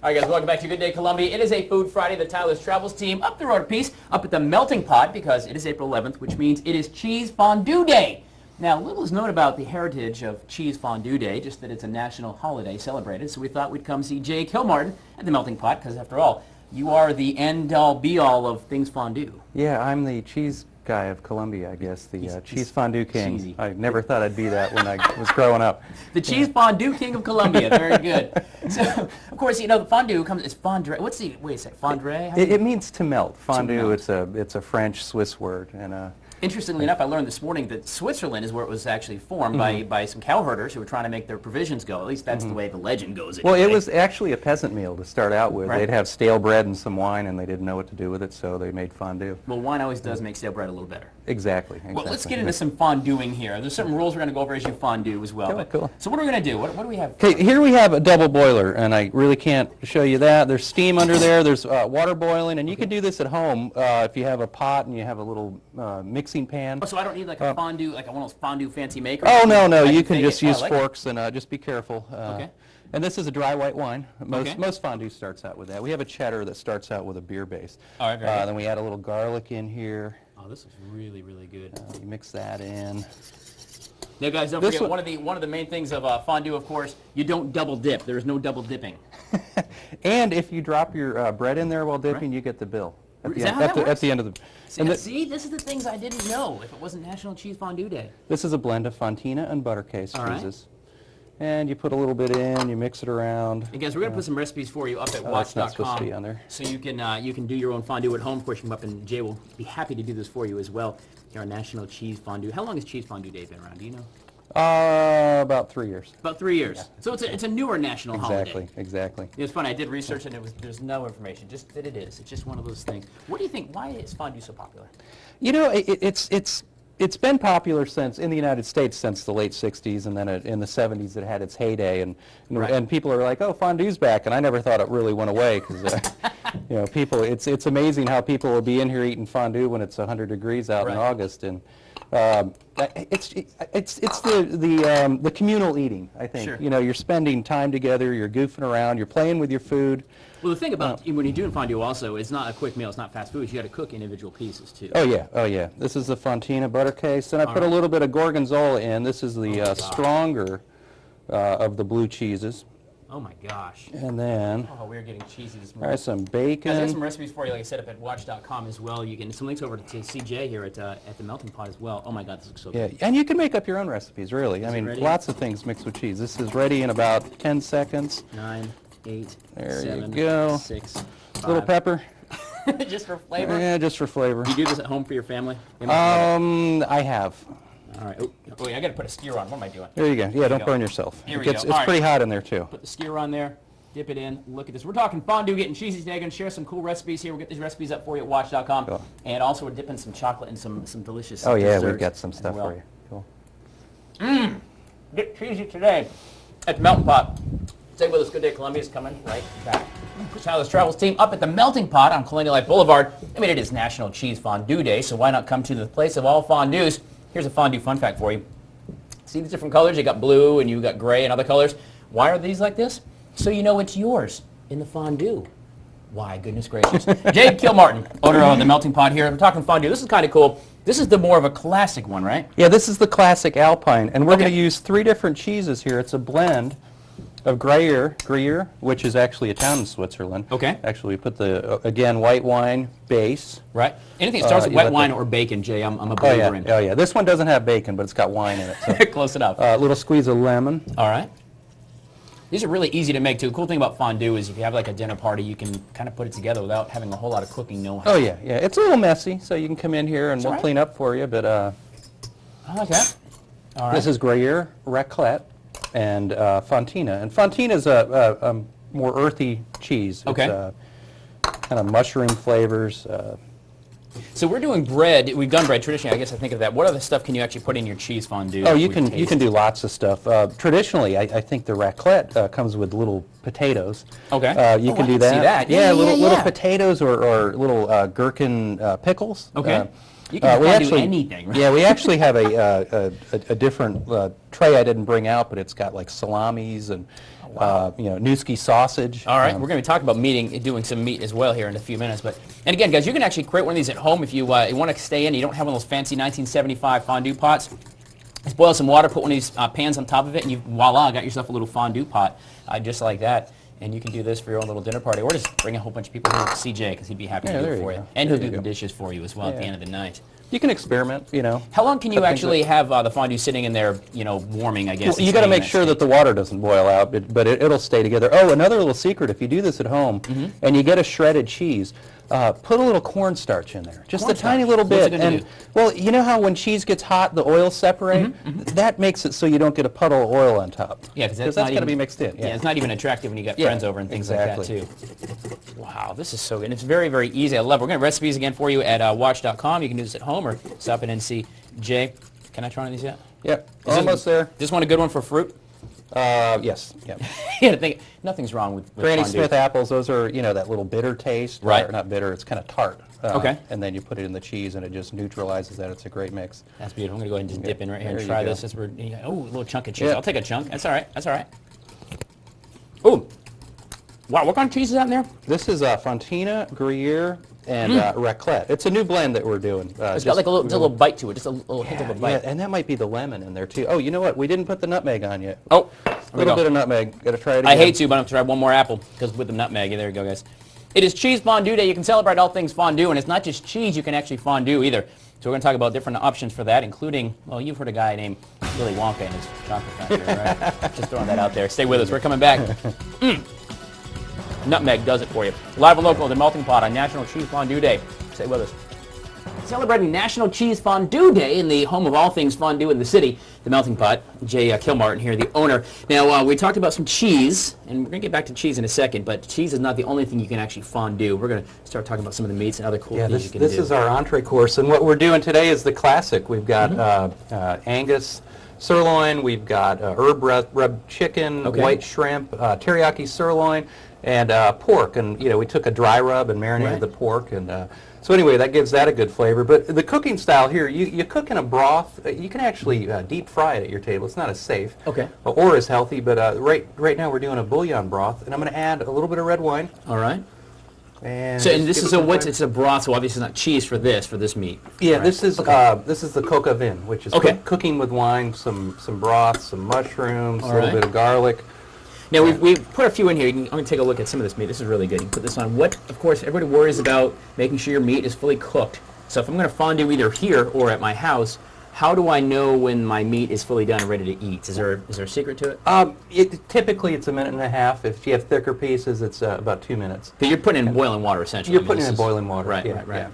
All right, guys, welcome back to Good Day Columbia. It is a Food Friday. The Tyler's Travels team up the road a piece, up at the Melting Pot, because it is April 11th, which means it is Cheese Fondue Day. Now, little is known about the heritage of Cheese Fondue Day, just that it's a national holiday celebrated, so we thought we'd come see Jay Kilmartin at the Melting Pot, because after all, you are the end-all, be-all of things fondue. Yeah, I'm the cheese guy of Columbia, I guess, the cheese fondue king. Cheesy. I never thought I'd be that when I was growing up. The cheese fondue king of Columbia, very good. So, of course, you know, the fondue comes, it's fondue. What's the, wait a sec, fondue? It means to melt. Fondue, it's a French, Swiss word. And interestingly enough, I learned this morning that Switzerland is where it was actually formed by some cow herders who were trying to make their provisions go. At least that's the way the legend goes. Well, it was actually a peasant meal to start out with. Right. They'd have stale bread and some wine, and they didn't know what to do with it, so they made fondue. Well, wine always does make stale bread a little better. Exactly. Well, let's get into some fonduing here. There's some rules we're going to go over as you fondue as well. Cool. So what are we going to do? What do we have? Okay, here we have a double boiler, and I really can't show you that. There's steam under there. There's water boiling, and you can do this at home if you have a pot and you have a little mixing pan. Oh, so I don't need like a fondue, like one of those fondue fancy makers? Oh, no. You can just use forks and just be careful. Okay. And this is a dry white wine. Most fondue starts out with that. We have a cheddar that starts out with a beer base. All right, very good. Then we add a little garlic in here. Oh, this is really, really good. You mix that in. Now, guys, don't forget, one of the main things of fondue, of course, you don't double dip. There is no double dipping. And if you drop your bread in there while dipping, you get the bill. At the end of the... See, this is the things I didn't know if it wasn't National Cheese Fondue Day. This is a blend of Fontina and Buttercase cheeses. And you put a little bit in, you mix it around. And guys, we're going to put some recipes for you up at WACH.com. Not supposed to be on there. So you can do your own fondue at home. Of course, you can come up and Jay will be happy to do this for you as well. Here on National Cheese Fondue. How long has Cheese Fondue Day been around? Do you know? About 3 years. About 3 years. Yeah. So it's a newer national holiday. Exactly. It's funny. I did research and there's no information. Just that it is. It's just one of those things. What do you think? Why is fondue so popular? You know, it's been popular in the United States since the late 60s, and then in the 70s it had its heyday, and people are like, oh, fondue's back, and I never thought it really went away, because you know, it's amazing how people will be in here eating fondue when it's 100 degrees out in August, and it's the communal eating, I think. Sure. You know, you're spending time together, you're goofing around, you're playing with your food. Well, the thing about when you're doing fondue also, it's not a quick meal, it's not fast food. You got to cook individual pieces too. Oh yeah. This is the Fontina Buttercase, and I put a little bit of Gorgonzola in. This is the stronger of the blue cheeses. Oh my gosh. And then we're getting cheesy this morning. All right, some bacon. Guys, I have some recipes for you, like I said, up at WACH.com as well. You can some links over to CJ here at the Melting Pot as well. Oh my God, this looks so good. Yeah, and you can make up your own recipes, really. I mean, lots of things mixed with cheese. This is ready in about 10 seconds. 9, 8, there 7, you go. 6, 5. Little pepper. Just for flavor? Yeah, just for flavor. You do this at home for your family? I have. All right. Oh, wait, I got to put a skewer on. What am I doing? There you go. Yeah, don't burn yourself. Here we go. It's pretty hot in there, too. Put the skewer on there. Dip it in. Look at this. We're talking fondue, getting cheesy today. Going to share some cool recipes here. We'll get these recipes up for you at WACH.com. Cool. And also, we're dipping some chocolate and some delicious Oh, yeah, desserts we've got some stuff for you. Cool. Get cheesy today at the Melting Pot. Stay with us. Good Day Columbia is coming right back. Tyler's Travels team up at the Melting Pot on Colonial Life Boulevard. I mean, it is National Cheese Fondue Day, so why not come to the place of all fondues? Here's a fondue fun fact for you. See the different colors? You got blue and you got gray and other colors. Why are these like this? So you know it's yours in the fondue. Why, goodness gracious. Jay Kilmartin, owner of the Melting Pot here. We're talking fondue. This is kind of cool. This is the more of a classic one, right? Yeah, this is the classic Alpine, and we're going to use 3 different cheeses here. It's a blend of Gruyere, which is actually a town in Switzerland. Okay. Actually, we put the, again, white wine base. Right. Anything that starts with wet wine or bacon, Jay, I'm a believer in. Oh, yeah. This one doesn't have bacon, but it's got wine in it. So. Close enough. A little squeeze of lemon. All right. These are really easy to make, too. The cool thing about fondue is if you have like a dinner party, you can kind of put it together without having a whole lot of cooking know-how. Oh, yeah. It's a little messy, so you can come in here and we'll clean up for you, but... I like that. All right. This is Gruyere, raclette, and Fontina. And Fontina is a more earthy cheese. Okay. It's kind of mushroom flavors. So we're doing bread. We've done bread traditionally. I guess I think of that. What other stuff can you actually put in your cheese fondue? Oh, you can do lots of stuff. Traditionally, I think the raclette comes with little potatoes. Okay. You can do that. See that. Yeah, little potatoes or little gherkin pickles. Okay. You can do anything, right? Yeah, we actually have a different tray I didn't bring out, but it's got like salamis and Newski sausage. All right, we're going to be talking about doing some meat as well here in a few minutes. And again, guys, you can actually create one of these at home if you want to stay in. You don't have one of those fancy 1975 fondue pots. Just boil some water, put one of these pans on top of it, and voila, got yourself a little fondue pot just like that. And you can do this for your own little dinner party, or just bring a whole bunch of people here to CJ because he'd be happy to do it for you. And he'll do the dishes for you as well at the end of the night. You can experiment, How long can you actually have the fondue sitting in there, warming, I guess? Well, you got to make sure that the water doesn't boil out, but it'll stay together. Oh, another little secret, if you do this at home and you get a shredded cheese, put a little cornstarch in there, just a tiny little bit. And well, you know how when cheese gets hot, the oils separate? That makes it so you don't get a puddle of oil on top. Yeah, because that's got to be mixed in. Yeah, it's not even attractive when you got friends over and things like that, too. Wow, this is so good. And it's very, very easy. I love it. We're going to have recipes again for you at WACH.com. You can do this at home or stop at NC. Jay, can I try one of these yet? Yep, almost there. Just want a good one for fruit? Yes. Yep. You gotta think, nothing's wrong with Granny fondue. Smith apples, those are, that little bitter taste. Right. Or not bitter, it's kind of tart. Okay. And then you put it in the cheese and it just neutralizes that. It's a great mix. That's beautiful. I'm going to go ahead and just dip in right here and There try you go. this. Oh, a little chunk of cheese. I'll take a chunk. That's all right. That's all right. Ooh. Wow, what kind of cheese is that in there? This is Fontina, Gruyere, and raclette. It's a new blend that we're doing. It's got like a little bite to it, just a little hint of a bite. Yeah, and that might be the lemon in there too. Oh, you know what? We didn't put the nutmeg on yet. Oh, a little bit of nutmeg. Got to try it again. I hate to, but I'm going to try one more apple because with the nutmeg. There you go, guys. It is Cheese Fondue Day. You can celebrate all things fondue, and it's not just cheese. You can actually fondue either. So we're going to talk about different options for that, including, well, you've heard a guy named Willy Wonka and his chocolate factory, right? Just throwing that out there. Stay with us. We're coming back. Nutmeg does it for you. Live and local at the Melting Pot on National Cheese Fondue Day. Stay with us. Celebrating National Cheese Fondue Day in the home of all things fondue in the city, the Melting Pot. Jay Kilmartin here, the owner. Now, we talked about some cheese, and we're going to get back to cheese in a second, but cheese is not the only thing you can actually fondue. We're going to start talking about some of the meats and other cool things you can do. This is our entree course, and what we're doing today is the classic. We've got Angus sirloin, we've got herb rub chicken, white shrimp, teriyaki sirloin, and pork. And we took a dry rub and marinated the pork, and so anyway, that gives that a good flavor. But the cooking style here, you cook in a broth. You can actually deep fry it at your table. It's not as safe or as healthy, but right now we're doing a bouillon broth, and I'm going to add a little bit of red wine. All right. And so, and this is it's a broth, so obviously it's not cheese for this meat. Yeah, right. This is the coq au vin, which is cooking with wine, some broth, some mushrooms, a little bit of garlic. Now, we've put a few in here. I'm going to take a look at some of this meat. This is really good. You can put this on. Of course, everybody worries about making sure your meat is fully cooked. So if I'm going to fondue either here or at my house, how do I know when my meat is fully done and ready to eat? Is there a secret to it? Typically, it's a minute and a half. If you have thicker pieces, it's about 2 minutes. But you're putting in boiling water, essentially. You're putting in boiling water. Right.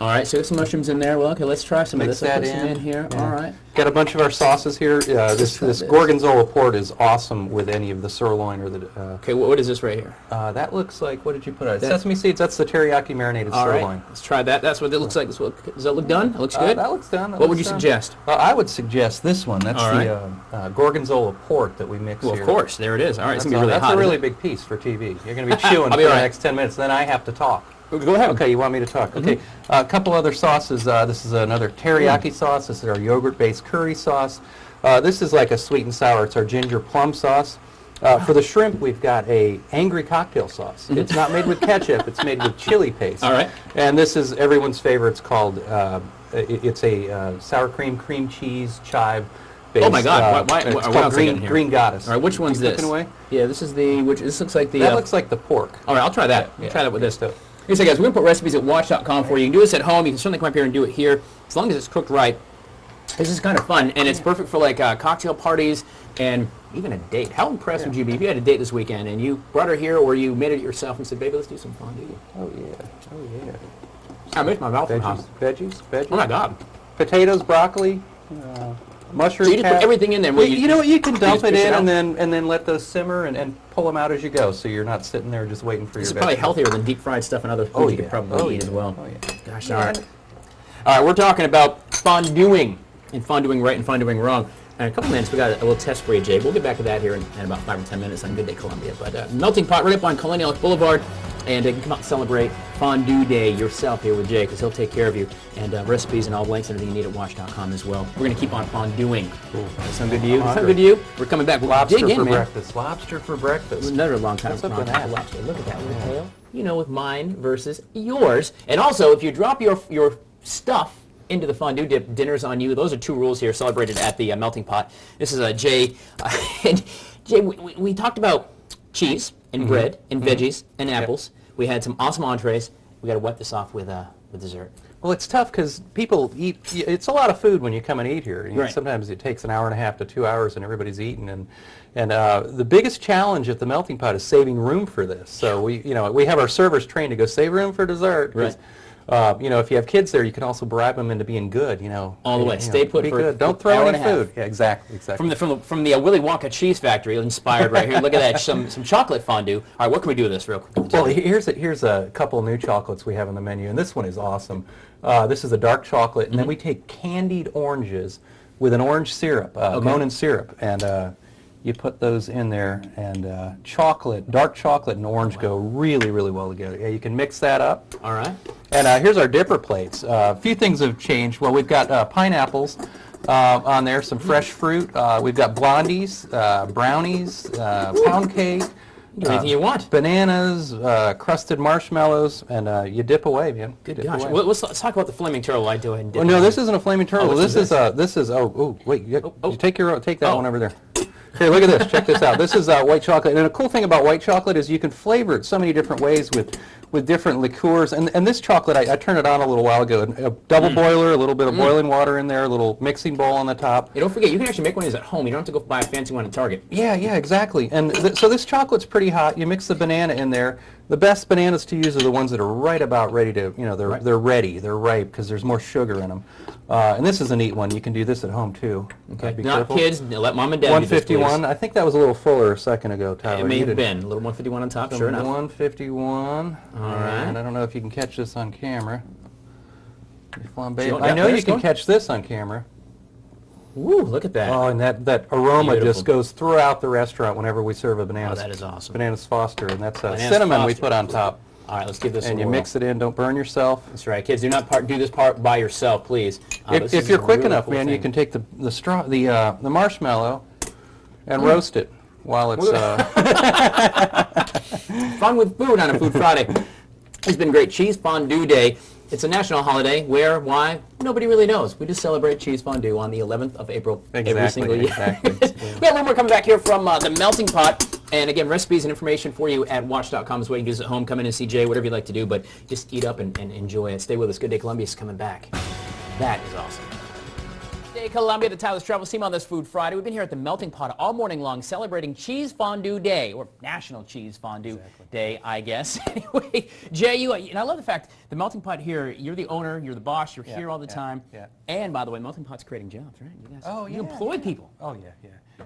All right, so get some mushrooms in there. Well, okay, let's try some of this. Mix I'll put that some in here. Yeah. All right. Got a bunch of our sauces here. This gorgonzola port is awesome with any of the sirloin or the. Okay, what is this right here? That looks like, what did you put on it? Sesame seeds. That's the teriyaki marinated sirloin. All right, let's try that. That's what it looks like. Does that look done? It looks good. That looks done. What would you suggest? I would suggest this one. That's the gorgonzola port that we mix here. Well, of course, there it is. All right, it's gonna be really hot. That's a really big piece for TV. You're gonna be chewing for the next 10 minutes. Then I have to talk. Go ahead. Okay, you want me to talk? Okay, a couple other sauces. This is another teriyaki sauce. This is our yogurt-based curry sauce. This is like a sweet and sour. It's our ginger plum sauce. For the shrimp, we've got a angry cocktail sauce. It's not made with ketchup. It's made with chili paste. All right. And this is everyone's favorite. It's called, it's a sour cream cheese chive. Oh my God! It's called green goddess. All right, which one's this? Away? Yeah, this is the. This looks like the. That looks like the pork. All right, I'll try that. I'll try that with this. Like I said, guys, we're going to put recipes at WACH.com for you. You can do this at home. You can certainly come up here and do it here, as long as it's cooked right. This is kind of fun, and it's perfect for like cocktail parties and even a date. How impressed would you be if you had a date this weekend and you brought her here or you made it yourself and said, baby, let's do some fondue? Oh, yeah. Oh, yeah. I made my mouth Veggies. Oh, my God. Potatoes, broccoli, mushrooms. So you just put everything in there. You know what? You can dump it in and then let those simmer and pull them out as you go, so you're not sitting there just waiting for your. This is probably healthier than deep fried stuff and other foods you could probably eat as well. Oh yeah. Gosh, all right. All right, we're talking about fonduing and fonduing right and fonduing wrong. In a couple minutes, we got a little test for you, Jay. We'll get back to that here in about 5 or 10 minutes on Good Day Columbia. But Melting Pot right up on Colonial Boulevard. And you can come out and celebrate Fondue Day yourself here with Jay, because he'll take care of you. And recipes and all links and everything you need at WACH.com as well. We're going to keep on fondueing. Cool. Sound good to you? Sound good to you? We're coming back. Lobster dig in, for man. breakfast. Lobster for breakfast. Another long time. What's up with that? Lobster. Look at that little tail. You know, with mine versus yours. And also, if you drop your stuff into the fondue dip, dinner's on you. Those are 2 rules here, celebrated at the melting pot. This is Jay. And Jay, we talked about cheese and bread and veggies and apples. We had some awesome entrees. We got to wet this off with dessert. Well, it's tough because people eat. It's a lot of food when you come and eat here. Right. Sometimes it takes an hour and a half to 2 hours, and everybody's eating. And the biggest challenge at the melting pot is saving room for this. So we have our servers trained to go save room for dessert. Right. If you have kids there, you can also bribe them into being good. All the way. Stay put be for good. Don't throw any food. Yeah, exactly. From the Willy Wonka cheese factory, inspired right here. Look at that, some chocolate fondue. All right, what can we do with this real quick? Well, here's a couple new chocolates we have on the menu, and this one is awesome. This is a dark chocolate, and then we take candied oranges with an orange syrup, Monin syrup, and you put those in there, and dark chocolate and orange go really, really well together. Yeah, you can mix that up. All right. And here's our dipper plates. A few things have changed. Well, we've got pineapples on there, some fresh fruit. We've got blondies, brownies, pound cake. Do anything you want. Bananas, crusted marshmallows, and you dip away, man. Good gosh. Let's talk about the flaming turtle. I do ahead and dip. Well, no, this isn't a flaming turtle. Oh, this is wait. You take that one over there. Here, look at this. Check this out. This is white chocolate. And a cool thing about white chocolate is you can flavor it so many different ways with different liqueurs. And this chocolate, I turned it on a little while ago. A double boiler, a little bit of boiling water in there, a little mixing bowl on the top. Hey, don't forget, you can actually make one of these at home. You don't have to go buy a fancy one at Target. Yeah, exactly. And so this chocolate's pretty hot. You mix the banana in there. The best bananas to use are the ones that are right about ready to, they're ready. They're ripe because there's more sugar in them. And this is a neat one. You can do this at home, too. Okay. Be Not careful. kids. Let mom and dad do this, please. 151. I think that was a little fuller a second ago, Tyler. It may have been. A little 151 on top, sure enough. 151. All right. And I don't know if you can catch this on camera. Sure, I know yeah, you can catch this on camera. Ooh, look at that. Oh, and that aroma Beautiful. just goes throughout the restaurant whenever we serve a banana. Oh, that is awesome. Bananas Foster, and that's Bananas cinnamon we Foster. put on top. All right, let's give this And a you whirl. mix it in. Don't burn yourself. That's right, kids. Do not do this part by yourself, please. This If is you're a quick really enough, cool man, thing. you can take the marshmallow and roast it while it's. Fun with food on a Food Friday. It's been great. Cheese Fondue Day. It's a national holiday. Where, why, nobody really knows. We just celebrate Cheese Fondue on the 11th of April every single year. Exactly. We got a little more coming back here from the melting pot. And again, recipes and information for you at watch.com is what you can do at home. Come in and see Jay, whatever you like to do, but just eat up and enjoy it. Stay with us. Good Day Columbia is coming back. That is awesome. Day Columbia, the Tyler's Travels team on this Food Friday. We've been here at the Melting Pot all morning long celebrating Cheese Fondue Day, or National Cheese Fondue Day, I guess. Anyway, Jay, and I love the fact, the Melting Pot here, you're the owner, you're the boss, you're here all the time. Yeah. And by the way, Melting Pot's creating jobs, right? You guys, you employ people. Oh, yeah.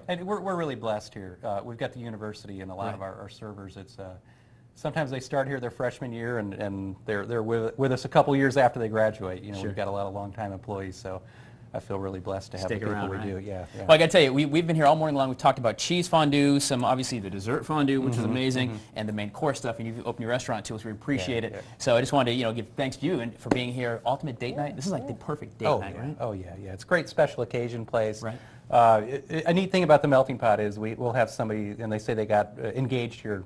And we're really blessed here. We've got the university and a lot of our servers. It's sometimes they start here their freshman year and they're with us a couple years after they graduate. We've got a lot of longtime employees, so I feel really blessed to have Stick the people around, we right? do. Yeah. Well, I got to tell you, we've been here all morning long. We've talked about cheese fondue, some obviously the dessert fondue, which is amazing, and the main course stuff. And you've opened your restaurant to us. We appreciate it. yeah. So I just wanted to give thanks to you and for being here. Ultimate date night. This is like the perfect date night, yeah. right? Oh, yeah. It's a great special occasion place. Right. A neat thing about the Melting Pot is we'll have somebody, and they say they got engaged here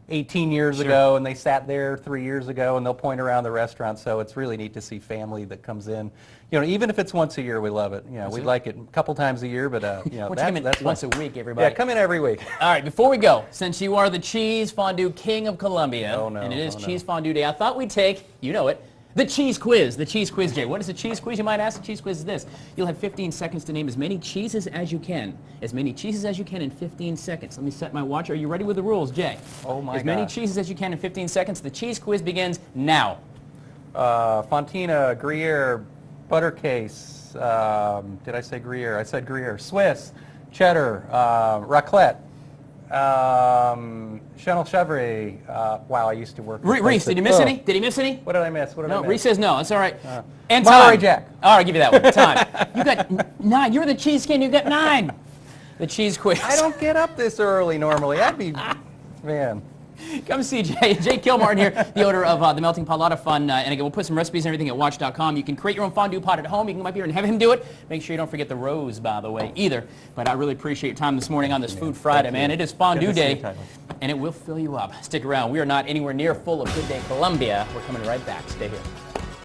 18 years ago, and they sat there 3 years ago, and they'll point around the restaurant. So it's really neat to see family that comes in. Even if it's once a year, we love it. We'd like it a couple times a year, but that's once a week, everybody. Yeah, come in every week. All right, before we go, since you are the Cheese Fondue King of Columbia, and it is Cheese Fondue Day, I thought we'd take, the cheese quiz. The cheese quiz, Jay. What is the cheese quiz? You might ask. The cheese quiz is this. You'll have 15 seconds to name as many cheeses as you can. As many cheeses as you can in 15 seconds. Let me set my watch. Are you ready with the rules, Jay? Oh, my As many gosh. cheeses as you can in 15 seconds. The cheese quiz begins now. Fontina, Gruyere, Buttercase, did I say Gruyere? I said Gruyere. Swiss, Cheddar, Raclette, Chanel Chevre. Wow, I used to work. Reese, did you miss any? Did he miss any? What did I miss? No, Reese says no. That's all right. And Monterey time. Jack. All right, I'll give you that one. Time. You got 9. You're the cheese king. You got 9. The cheese quiz. I don't get up this early normally. I'd be, man. Come see Jay Kilmartin here, the owner of The Melting Pot. A lot of fun. And again, we'll put some recipes and everything at watch.com. You can create your own fondue pot at home. You can come up here and have him do it. Make sure you don't forget the rose, by the way, either. But I really appreciate your time this morning on this Food Friday, man. It is Fondue Day, and it will fill you up. Stick around. We are not anywhere near full of Good Day Columbia. We're coming right back. Stay here.